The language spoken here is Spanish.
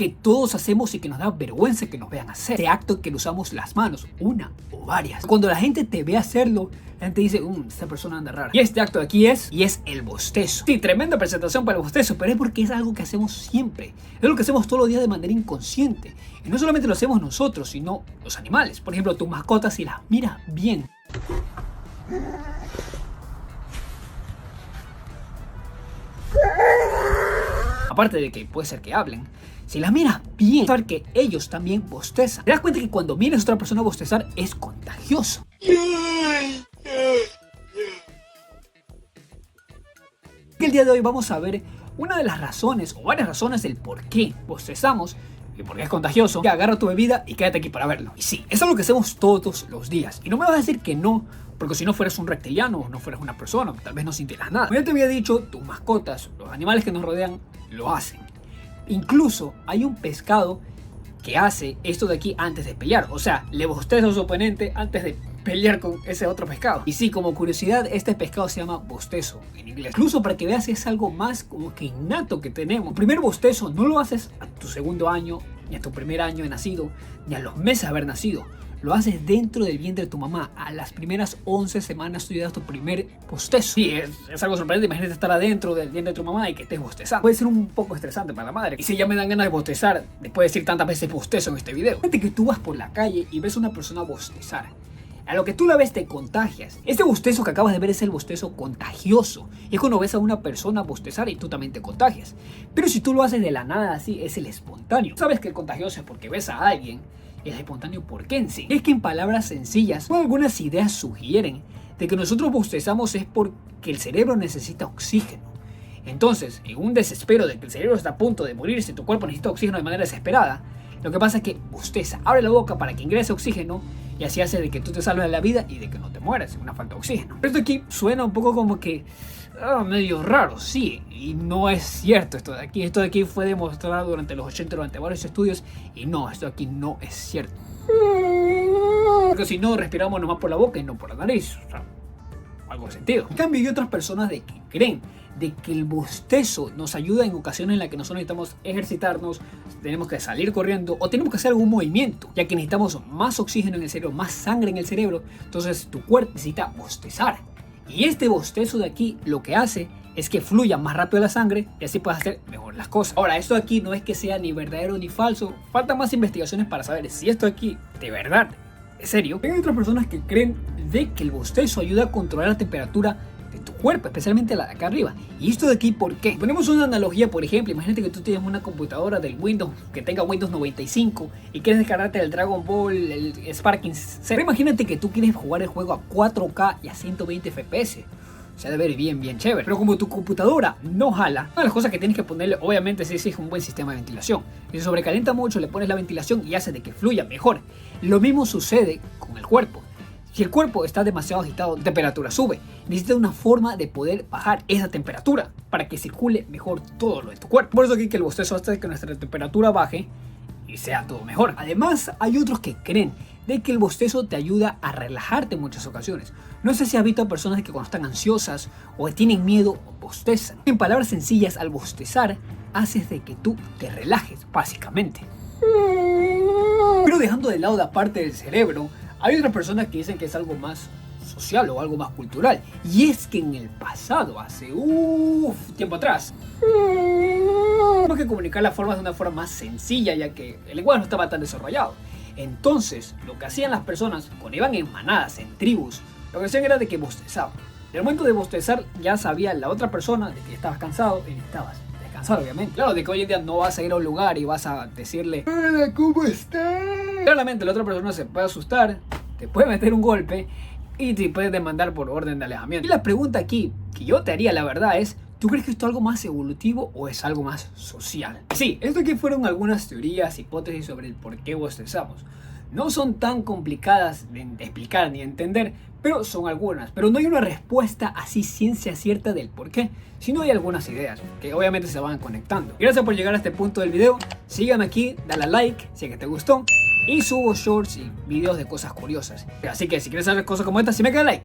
que todos hacemos y que nos da vergüenza que nos vean hacer. Este acto en que usamos las manos, una o varias. Cuando la gente te ve hacerlo, la gente dice, esta persona anda rara. Y este acto de aquí es el bostezo. Sí, tremenda presentación para el bostezo, pero es porque es algo que hacemos siempre. Es lo que hacemos todos los días de manera inconsciente. Y no solamente lo hacemos nosotros, sino los animales. Por ejemplo, tus mascotas, si las miras bien. Aparte de que puede ser que hablen, si las miras bien, saber que ellos también bostezan. Te das cuenta que cuando miras a otra persona bostezar es contagioso. El día de hoy vamos a ver una de las razones o varias razones del por qué bostezamos y por qué es contagioso. Agarra tu bebida y quédate aquí para verlo. Y sí, eso es lo que hacemos todos los días. Y no me vas a decir que no, porque si no fueras un reptiliano o no fueras una persona, tal vez no sintieras nada. Como ya te había dicho, tus mascotas, los animales que nos rodean, lo hacen. Incluso hay un pescado que hace esto de aquí antes de pelear. O sea, le bosteza a su oponente antes de pelear con ese otro pescado. Y sí, como curiosidad, este pescado se llama bostezo en inglés. Incluso para que veas, es algo más como que innato que tenemos. El primer bostezo no lo haces a tu segundo año, ni a tu primer año de nacido, ni a los meses de haber nacido. Lo haces dentro del vientre de tu mamá. A las primeras 11 semanas tú das tu primer bostezo. Sí, es algo sorprendente. Imagínate estar adentro del vientre de tu mamá y que estés bostezando. Puede ser un poco estresante para la madre. Y si ya me dan ganas de bostezar, después de decir tantas veces bostezo en este video. Fíjate que tú vas por la calle y ves a una persona bostezar. A lo que tú la ves te contagias. Este bostezo que acabas de ver es el bostezo contagioso. Y es cuando ves a una persona bostezar y tú también te contagias. Pero si tú lo haces de la nada así, es el espontáneo. Sabes que el contagioso es porque ves a alguien. Es espontáneo, ¿por qué en sí? Es que en palabras sencillas, algunas ideas sugieren de que nosotros bostezamos es porque el cerebro necesita oxígeno. Entonces, en un desespero de que el cerebro está a punto de morirse, tu cuerpo necesita oxígeno de manera desesperada, lo que pasa es que bosteza, abre la boca para que ingrese oxígeno y así hace de que tú te salves de la vida y de que no te mueras en una falta de oxígeno. Pero esto aquí suena un poco como que medio raro, sí, y no es cierto esto de aquí. Esto de aquí fue demostrado durante los 80, durante varios estudios, y no, esto de aquí no es cierto. Porque si no, respiramos nomás por la boca y no por la nariz, o sea, algo de sentido. En cambio, hay otras personas de que creen de que el bostezo nos ayuda en ocasiones en las que nosotros necesitamos ejercitarnos, tenemos que salir corriendo o tenemos que hacer algún movimiento, ya que necesitamos más oxígeno en el cerebro, más sangre en el cerebro, entonces tu cuerpo necesita bostezar. Y este bostezo de aquí lo que hace es que fluya más rápido la sangre y así puedes hacer mejor las cosas. Ahora, esto de aquí no es que sea ni verdadero ni falso, faltan más investigaciones para saber si esto de aquí de verdad es serio. Hay otras personas que creen de que el bostezo ayuda a controlar la temperatura de tu cuerpo, especialmente la de acá arriba. ¿Y esto de aquí por qué? Ponemos una analogía, por ejemplo, imagínate que tú tienes una computadora del Windows que tenga Windows 95 y quieres descargarte el Dragon Ball, el Sparking 0. Imagínate que tú quieres jugar el juego a 4K y a 120 FPS. Se ha de ver bien chévere. Pero como tu computadora no jala, una de las cosas que tienes que ponerle, obviamente, sí es un buen sistema de ventilación. Si se sobrecalienta mucho, le pones la ventilación y hace de que fluya mejor. Lo mismo sucede con el cuerpo. Si el cuerpo está demasiado agitado, la temperatura sube. Necesita una forma de poder bajar esa temperatura para que circule mejor todo lo de tu cuerpo. Por eso aquí que el bostezo hace que nuestra temperatura baje y sea todo mejor. Además, hay otros que creen de que el bostezo te ayuda a relajarte en muchas ocasiones. No sé si has visto a personas que cuando están ansiosas o tienen miedo bostezan. En palabras sencillas, al bostezar haces de que tú te relajes, básicamente. Pero dejando de lado la parte del cerebro, hay otras personas que dicen que es algo más social o algo más cultural. Y es que en el pasado, hace tiempo atrás, tenemos que comunicar las formas de una forma más sencilla, ya que el lenguaje no estaba tan desarrollado. Entonces, lo que hacían las personas cuando iban en manadas, en tribus, lo que hacían era de que bostezaban. En el momento de bostezar ya sabía la otra persona de que estabas cansado y necesitabas descansar, obviamente. Claro, de que hoy en día no vas a ir a un lugar y vas a decirle hola, ¿cómo estás? Claramente la otra persona se puede asustar, te puede meter un golpe y te puede demandar por orden de alejamiento. Y la pregunta aquí que yo te haría, la verdad, es ¿tú crees que esto es algo más evolutivo o es algo más social? Sí, esto aquí fueron algunas teorías, hipótesis sobre el por qué bostezamos. No son tan complicadas de explicar ni de entender, pero son algunas. Pero no hay una respuesta así ciencia cierta del por qué, sino hay algunas ideas que obviamente se van conectando. Gracias por llegar a este punto del video. Síganme aquí, dale a like si es que te gustó. Y subo shorts y videos de cosas curiosas. Así que si quieres saber cosas como estas, si me queda like.